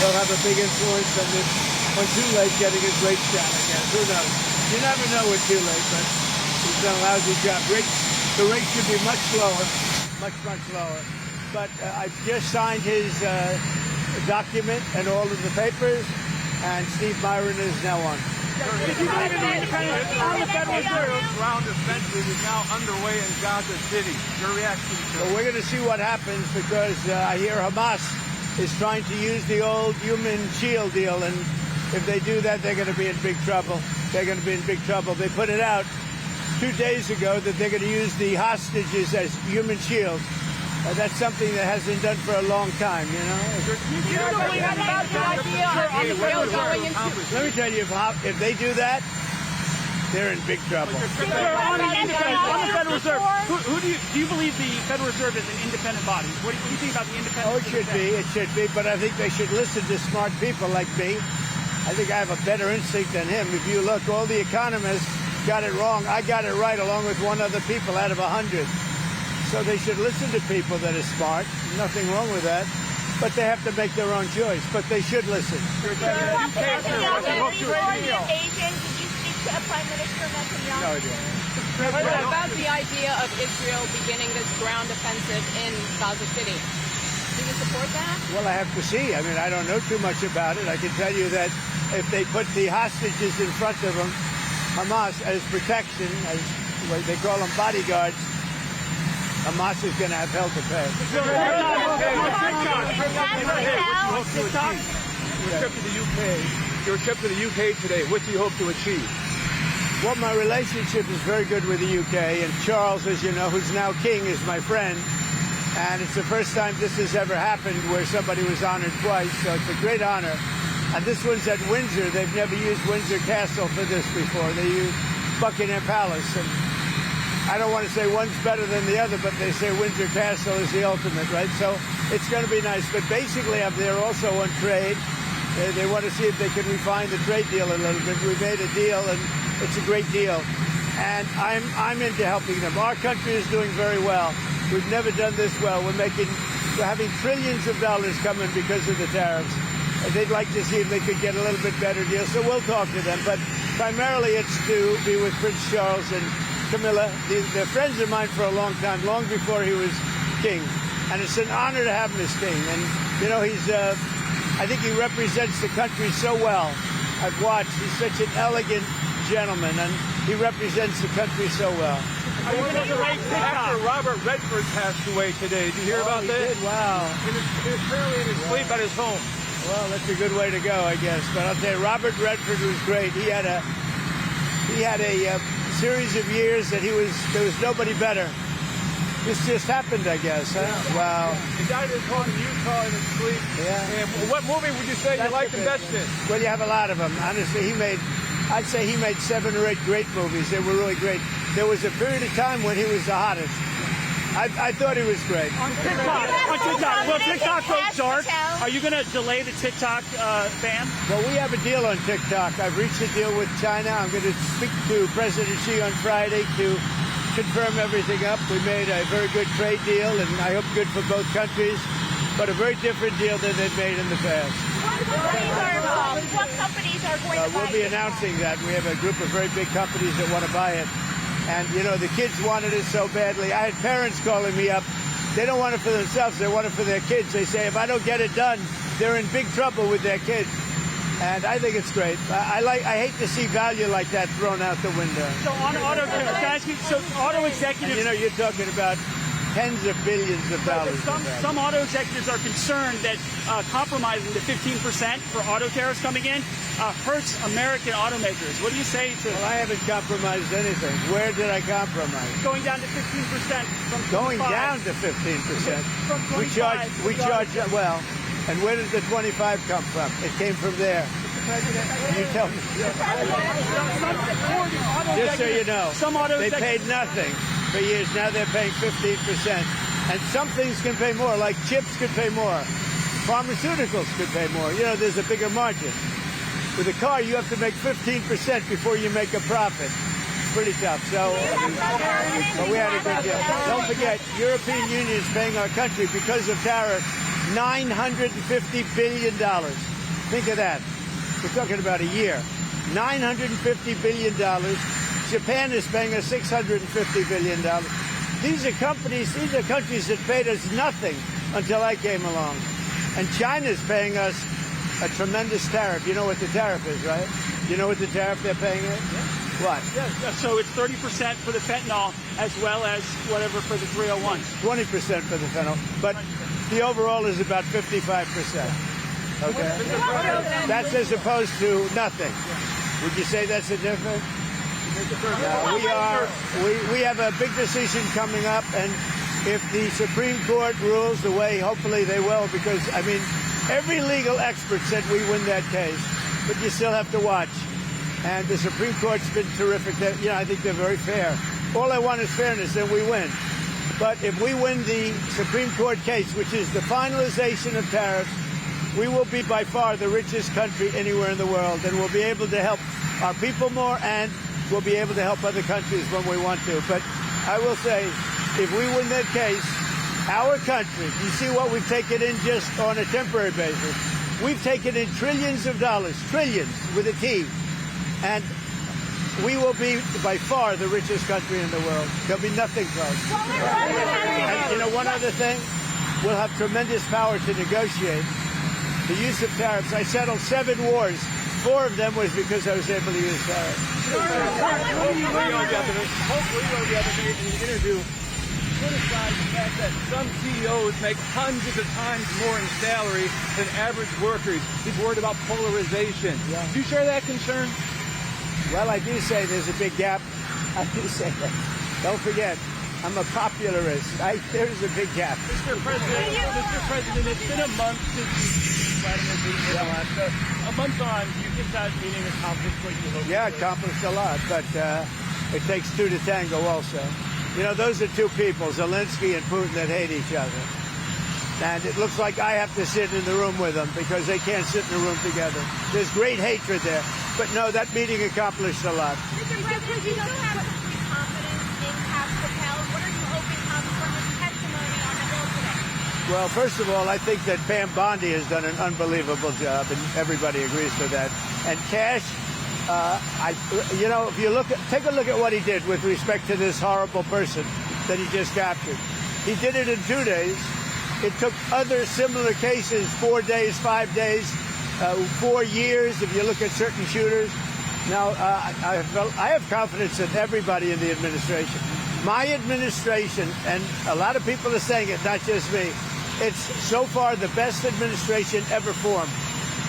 they'll have a big influence on this, on too late getting a great shot, I guess. Who knows? You never know with too late, but he's done a lousy job. The race should be much slower, much slower. But I've just signed his document and all of the papers, and Steve Myron is now on. The Federal Reserve round offensive is now underway in Gaza City. Your reaction to it? Well, we're going to see what happens because I hear Hamas is trying to use the old human shield deal, and if they do that, they're going to be in big trouble. They're going to be in big trouble. They put it out 2 days ago that they're going to use the hostages as human shields. That's something that hasn't been done for a long time, you know? Let me tell you, if they do that, they're in big trouble. On the Federal Reserve, do you believe the Federal Reserve is an independent body? What do you think about the independence? Oh, it should be, but I think they should listen to smart people like me. I think I have a better instinct than him. If you look, all the economists got it wrong. I got it right along with one other people out of 100. So they should listen to people that are smart. Nothing wrong with that. But they have to make their own choice. But they should listen. Before the invasion, did you speak to Prime Minister Netanyahu? No idea. What about the idea of Israel beginning this ground offensive in Gaza City? Do you support that? Well, I have to see. I mean, I don't know too much about it. I can tell you that if they put the hostages in front of them, Hamas, as protection, as what they call them bodyguards, Hamas is going to have hell to pay. Your trip to the UK today, what do you hope to achieve? Well, my relationship is very good with the UK, and Charles, as you know, who's now king, is my friend. And it's the first time this has ever happened where somebody was honored twice, so it's a great honor. And this one's at Windsor. They've never used Windsor Castle for this before. They used Buckingham Palace. And I don't want to say one's better than the other, but they say Windsor Castle is the ultimate, right? So it's going to be nice. But basically, I'm there also on trade. They want to see if they can refine the trade deal a little bit. We made a deal, and it's a great deal. And I'm into helping them. Our country is doing very well. We've never done this well. We're having trillions of dollars coming because of the tariffs. They'd like to see if they could get a little bit better deal. So we'll talk to them. But primarily it's to be with Prince Charles and Camilla. They're friends of mine for a long time, long before he was king. And it's an honor to have him as king. And, you know, I think he represents the country so well. I've watched. He's such an elegant gentleman, and he represents the country so well. Actor Robert Redford passed away today. Did you hear about that? Did? Wow. Apparently in his sleep at his home. Well, that's a good way to go, I guess. But I'll tell you, Robert Redford was great. He had a series of years that there was nobody better. This just happened, I guess. Huh? Yeah. Wow. He died at his home in Utah in his sleep. Yeah. And what movie would you say you liked the best in? Well, you have a lot of them. Honestly, I'd say he made 7 or 8 great movies. They were really great. There was a period of time when he was the hottest. I thought he was great. On TikTok, will TikTok go dark? Are you going to delay the TikTok ban? Well, we have a deal on TikTok. I've reached a deal with China. I'm going to speak to President Xi on Friday to confirm everything up. We made a very good trade deal, and I hope good for both countries, but a very different deal than they've made in the past. What companies are going to buy it? We'll be announcing that. We have a group of very big companies that want to buy it. And, you know, the kids wanted it so badly. I had parents calling me up. They don't want it for themselves. They want it for their kids. They say, if I don't get it done, they're in big trouble with their kids. And I think it's great. I hate to see value like that thrown out the window. So on auto executives... And, you know, you're talking about tens of billions of dollars. Some auto executives are concerned that compromising the 15% for auto tariffs coming in hurts American automakers. What do you say to... Well, I haven't compromised anything. Where did I compromise? Going down to 15% from 25. Going down to 15%. From 25 we charge, well, and where did the 25 come from? It came from there. You tell me. Just so you know, they paid nothing for years. Now they're paying 15%. And some things can pay more, like chips could pay more. Pharmaceuticals could pay more. You know, there's a bigger margin. With a car, you have to make 15% before you make a profit. It's pretty tough. So, but we had a good deal. Don't forget, European Union is paying our country because of tariffs $950 billion. Think of that. We're talking about a year. $950 billion. Japan is paying us $650 billion. These are countries that paid us nothing until I came along. And China's paying us a tremendous tariff. You know what the tariff is, right? You know what the tariff they're paying us? Yeah. What? Yeah, so it's 30% for the fentanyl as well as whatever for the 301. 20% for the fentanyl. But the overall is about 55%. Okay? That's as opposed to nothing. Would you say that's a difference? We have a big decision coming up, and if the Supreme Court rules the way hopefully they will, because, I mean, every legal expert said we win that case, but you still have to watch. And the Supreme Court's been terrific. I think they're very fair. All I want is fairness, and we win. But if we win the Supreme Court case, which is the finalization of tariffs, we will be by far the richest country anywhere in the world, and we'll be able to help our people more, and we'll be able to help other countries when we want to. But I will say, if we win that case, our country, you see what we've taken in just on a temporary basis. We've taken in trillions of dollars, trillions with a T, and we will be by far the richest country in the world. There'll be nothing close. And you know, one other thing, we'll have tremendous power to negotiate. The use of tariffs. I settled 7 wars. 4 of them was because I was able to use tariffs. Hopefully you'll be able to, in the interview, criticize the fact that some CEOs make hundreds of times more in salary than average workers. He's worried about polarization. Yeah. Do you share that concern? Well, I do say there's a big gap. I do say that. Don't forget, I'm a popularist. There's a big gap. Mr. President, it's been a month since you Vladimir Putin. A month on, do you think that meeting accomplished what you hoped? Yeah, accomplished a lot, but it takes 2 to tango also. You know, those are 2 people, Zelensky and Putin, that hate each other. And it looks like I have to sit in the room with them because they can't sit in the room together. There's great hatred there. But no, that meeting accomplished a lot. Mr. President, you don't have complete confidence in Patel. What are you hoping comes from his testimony on the Hill today? Well, first of all, I think that Pam Bondi has done an unbelievable job, and everybody agrees with that. And Cash, if you take a look at what he did with respect to this horrible person that he just captured. He did it in 2 days. It took other similar cases 4 days, 5 days, 4 years, if you look at certain shooters. Now, I have confidence in everybody in the administration. My administration, and a lot of people are saying it, not just me, it's so far the best administration ever formed.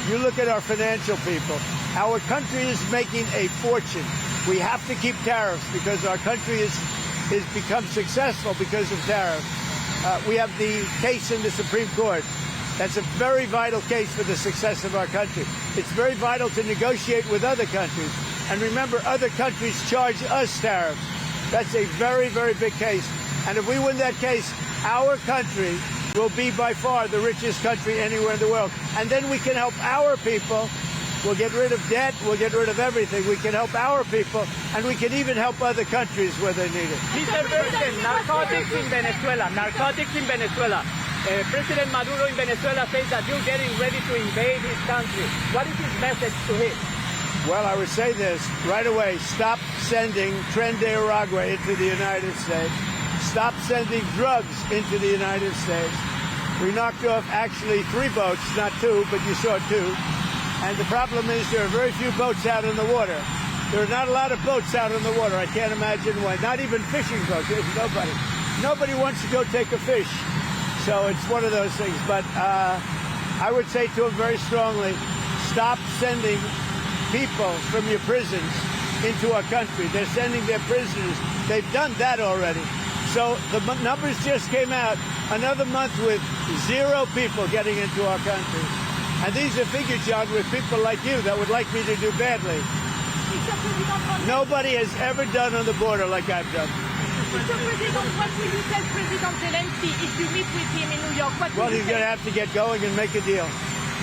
You look at our financial people. Our country is making a fortune. We have to keep tariffs because our country has become successful because of tariffs. We have the case in the Supreme Court. That's a very vital case for the success of our country. It's very vital to negotiate with other countries. And remember, other countries charge us tariffs. That's a very, very big case. And if we win that case, our country will be by far the richest country anywhere in the world. And then we can help our people. We'll get rid of debt. We'll get rid of everything. We can help our people, and we can even help other countries where they need it. Mr. President, narcotics in Venezuela. Narcotics in Venezuela. President Maduro in Venezuela says that you're getting ready to invade his country. What is his message to him? Well, I would say this right away. Stop sending Tren de Aragua into the United States. Stop sending drugs into the United States. We knocked off actually 3 boats, not 2, but you saw 2. And the problem is there are very few boats out in the water. There are not a lot of boats out in the water. I can't imagine why. Not even fishing boats. There's nobody. Nobody wants to go take a fish. So it's one of those things. But I would say to him very strongly, stop sending people from your prisons into our country. They're sending their prisoners. They've done that already. So the numbers just came out. Another month with 0 people getting into our country. And these are figures, John, with people like you that would like me to do badly. Nobody has ever done on the border like I've done. Mr. President, what will you tell President Zelensky if you meet with him in New York? Well, he's going to have to get going and make a deal.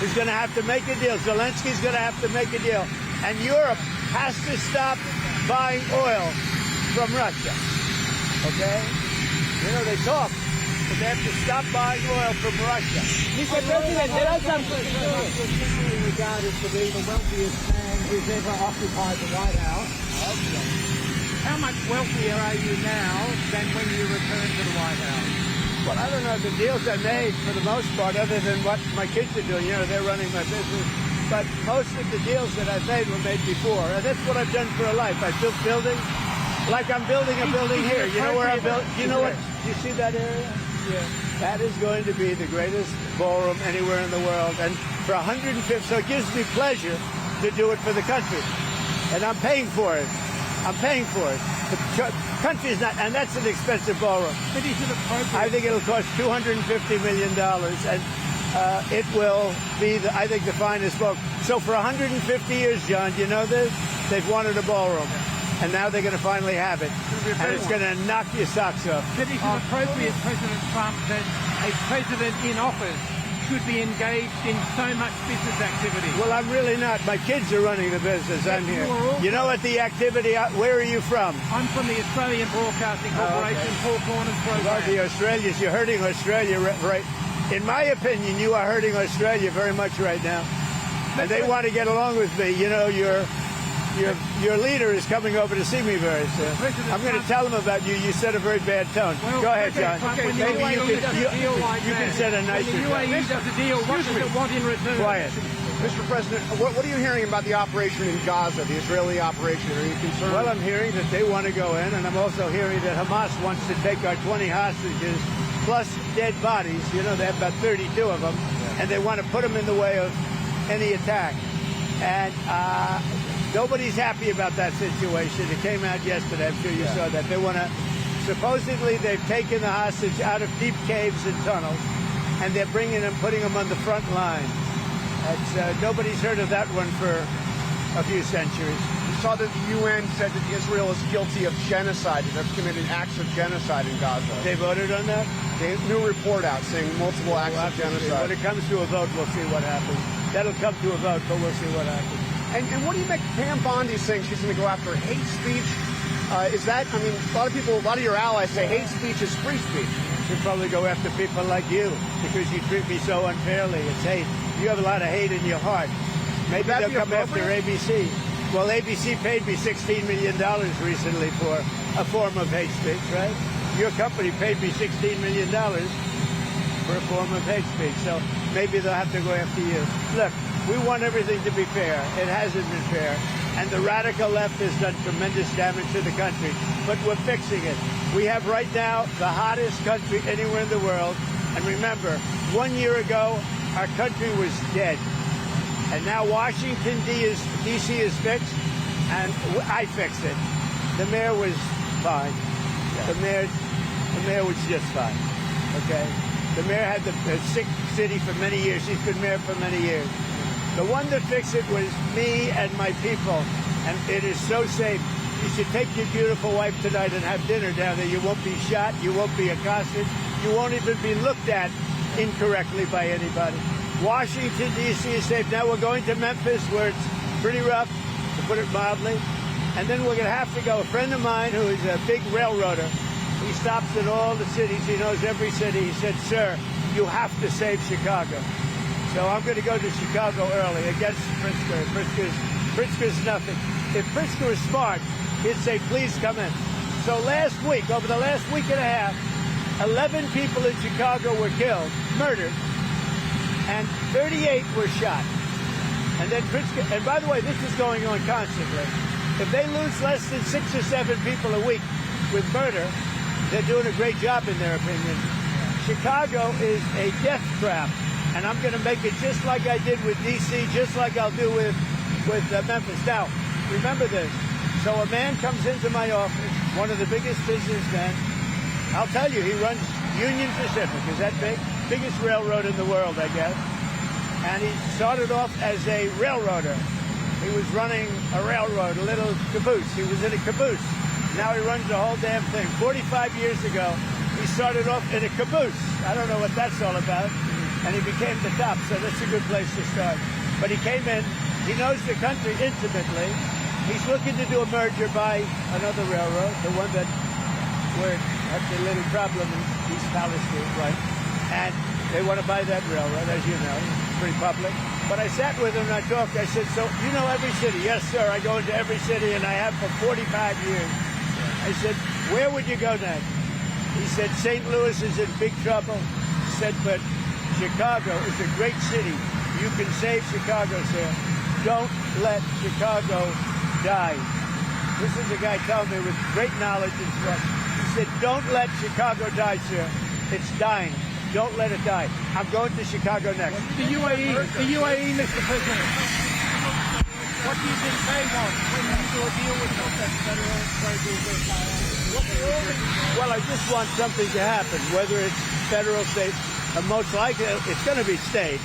He's going to have to make a deal. Zelensky's going to have to make a deal. And Europe has to stop buying oil from Russia. Okay? You know, they talk. but they have to stop buying oil from Russia. Mr. President, there are some... Generally regarded to be the wealthiest man who's ever occupied the White House. How much wealthier are you now than when you returned to the White House? Well, I don't know the deals I made for the most part, other than what my kids are doing. You know, they're running my business. But most of the deals that I've made were made before. And that's what I've done for a life. I've built buildings. Like I'm building a building here. You know where I built? You know what? You see that area? Yeah. That is going to be the greatest ballroom anywhere in the world. And for 150, so it gives me pleasure to do it for the country. And I'm paying for it. I'm paying for it. The country's not, and that's an expensive ballroom. But is it appropriate? I think it'll cost $250 million, and it will be, I think, the finest ballroom. So for 150 years, John, you know this? They've wanted a ballroom, and now they're going to finally have it. And it's going to knock your socks off. But is it appropriate, President Trump, that a president in office should be engaged in so much business activity? Well, I'm really not. My kids are running the business. I'm here. You know what the activity, where are you from? I'm from the Australian Broadcasting Corporation, Four Corners program. Well, the Australians, you're hurting Australia, right? In my opinion, you are hurting Australia very much right now. And they want to get along with me. You know, your leader is coming over to see me very soon. I'm going to tell him about you. You set a very bad tone. Well, go ahead, John. When Maybe you can set a When nicer the UAE does a deal, what does it want in return? Quiet. Mr. President, what are you hearing about the operation in Gaza, the Israeli operation? Are you concerned? Well, I'm hearing that they want to go in, and I'm also hearing that Hamas wants to take our 20 hostages plus dead bodies. You know, they have about 32 of them, and they want to put them in the way of any attack. And nobody's happy about that situation. It came out yesterday. I'm sure you saw that. They want to, supposedly they've taken the hostage out of deep caves and tunnels, and they're bringing them, putting them on the front line. Nobody's heard of that one for a few centuries. You saw that the UN said that Israel is guilty of genocide, that they've committed acts of genocide in Gaza. They voted on that? A new report out saying multiple acts of genocide. When it comes to a vote, we'll see what happens. That'll come to a vote, but we'll see what happens. And what do you make Pam Bondi saying she's going to go after hate speech? Is that, I mean, a lot of your allies say hate speech is free speech. Should probably go after people like you because you treat me so unfairly. It's hate. You have a lot of hate in your heart. Maybe they'll come after ABC. Well, ABC paid me $16 million recently for a form of hate speech, right? Your company paid me $16 million for a form of hate speech. So maybe they'll have to go after you. Look, we want everything to be fair. It hasn't been fair. And the radical left has done tremendous damage to the country. But we're fixing it. We have right now the hottest country anywhere in the world. And remember, 1 year ago, our country was dead. And now Washington, D.C. is fixed, and I fixed it. The mayor was fine. The mayor was just fine. Okay? The mayor had a sick city for many years. He's been mayor for many years. The one that fixed it was me and my people. And it is so safe. You should take your beautiful wife tonight and have dinner down there. You won't be shot. You won't be accosted. You won't even be looked at incorrectly by anybody. Washington, D.C. is safe. Now we're going to Memphis, where it's pretty rough, to put it mildly. And then we're going to have to go. A friend of mine who is a big railroader, he stops at all the cities. He knows every city. He said, sir, you have to save Chicago. So I'm going to go to Chicago early against Pritzker. Pritzker's nothing. If Pritzker was smart, he'd say, please come in. So last week, over the last week and a half, 11 people in Chicago were killed, murdered, and 38 were shot. And then Pritzker, and by the way, this is going on constantly. If they lose less than 6 or 7 people a week with murder, they're doing a great job in their opinion. Chicago is a death trap, and I'm going to make it just like I did with D.C., just like I'll do with Memphis. Now, remember this. So a man comes into my office, one of the biggest businessmen. I'll tell you, he runs Union Pacific. Is that big? Biggest railroad in the world, I guess. And he started off as a railroader. He was running a railroad, a little caboose. He was in a caboose. Now he runs the whole damn thing. 45 years ago, he started off in a caboose. I don't know what that's all about. And he became the top, so that's a good place to start. But he came in. He knows the country intimately. He's looking to do a merger by another railroad, the one that where had the little problem East Palestine, right? And they want to buy that railroad, as you know, it's pretty public. But I sat with them and I talked. I said, so you know every city? Yes, sir. I go into every city, and I have for 45 years. I said, where would you go next? He said, St. Louis is in big trouble. He said, but Chicago is a great city. You can save Chicago, sir. Don't let Chicago die. This is a guy telling me with great knowledge and trust. He said, don't let Chicago die, sir. It's dying. Don't let it die. I'm going to Chicago next. The UAE, Mr. President. What do you think they want when you do a deal with the federal trade? Well, I just want something to happen, whether it's federal, state, most likely it's going to be state.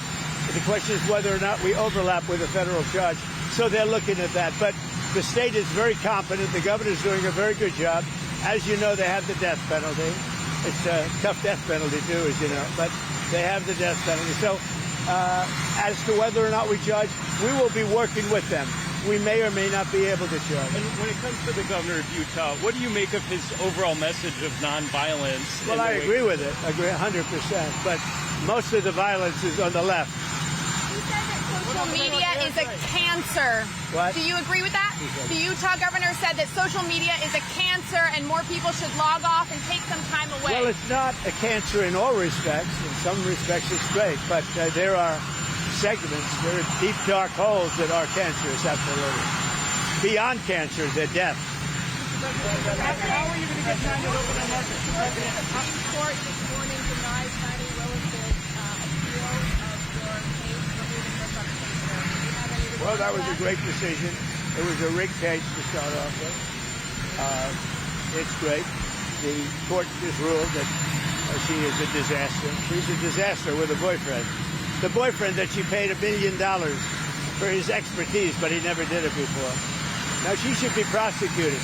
The question is whether or not we overlap with a federal judge. So they're looking at that. But the state is very competent. The governor's doing a very good job. As you know, they have the death penalty. It's a tough death penalty, too, as you know. But they have the death penalty. So as to whether or not we judge, we will be working with them. We may or may not be able to judge. And when it comes to the governor of Utah, what do you make of his overall message of nonviolence? Well, I agree with it. I agree 100%. But most of the violence is on the left. He said that social media is a cancer. What? Do you agree with that? The Utah governor said that social media is a cancer and more people should log off and take some time away. Well, it's not a cancer in all respects. In some respects, it's great. But there are segments, there are deep, dark holes that are cancerous, absolutely. Beyond cancer, they're death. How are you going to get China to open their market? The Supreme Court this morning denied China Willis's appeal of your case for moving this up to the Well, that was a great decision. It was a rigged case to start off with. It's great. The court just ruled that she is a disaster. She's a disaster with a boyfriend. The boyfriend that she paid $1 million for his expertise, but he never did it before. Now, she should be prosecuted.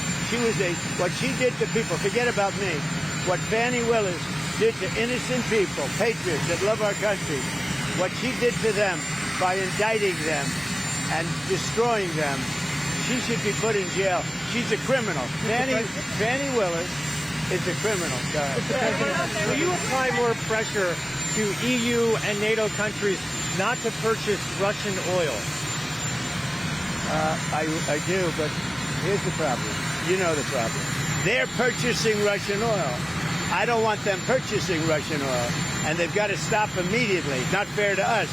What she did to people, forget about me, what Fannie Willis did to innocent people, patriots that love our country, what she did to them by indicting them and destroying them, she should be put in jail. She's a criminal. Fannie Willis is a criminal. Will you apply more pressure to EU and NATO countries not to purchase Russian oil? I do, but here's the problem. You know the problem. They're purchasing Russian oil. I don't want them purchasing Russian oil, and they've got to stop immediately. Not fair to us.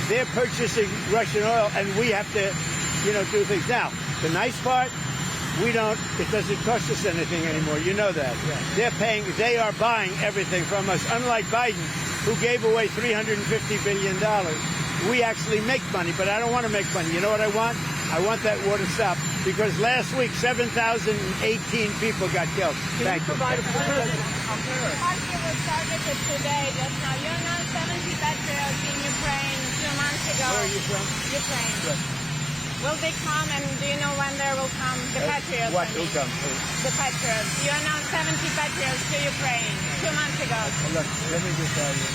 They're purchasing Russian oil, and we have to, do things. Now, the nice part, it doesn't cost us anything anymore. You know that. Yeah. They are buying everything from us, unlike Biden, who gave away $350 billion. We actually make money, but I don't want to make money. You know what I want? I want that war to stop, because last week 7,018 people got killed. Thank you. Russia was targeted today, just now. You announced 70 patriots in Ukraine 2 months ago. Where are you from? Ukraine. Good. Will they come, and do you know when they will come? The patriots. What will come? The patriots. You announced 70 patriots to Ukraine 2 months ago. Look, let me just tell you,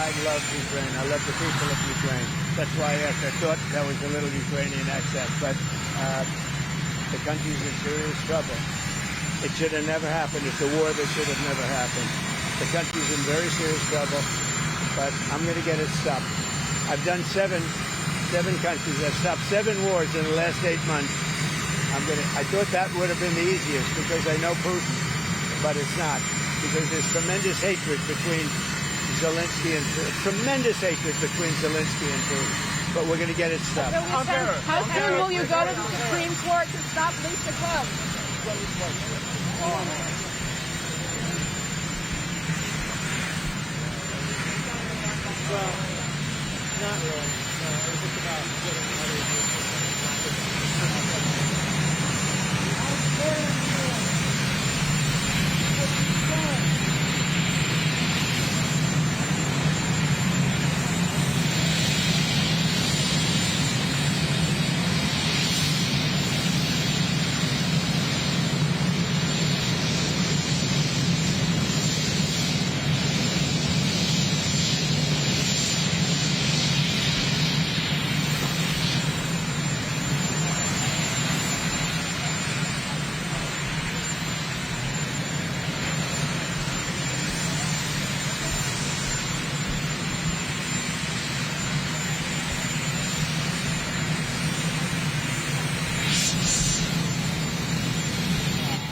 I love Ukraine. I love the people of Ukraine. That's why I asked. I thought that was a little Ukrainian accent, but the country's in serious trouble. It should have never happened. It's a war that should have never happened. The country's in very serious trouble, but I'm going to get it stopped. I've done seven countries. I've stopped 7 wars in the last 8 months. I thought that would have been the easiest because I know Putin, but it's not, because there's tremendous hatred between Zelensky and Putin. But we're going to get it stopped. How soon will you go to the Supreme Court to stop Lisa Club? Well, not really. No, it was just about getting others.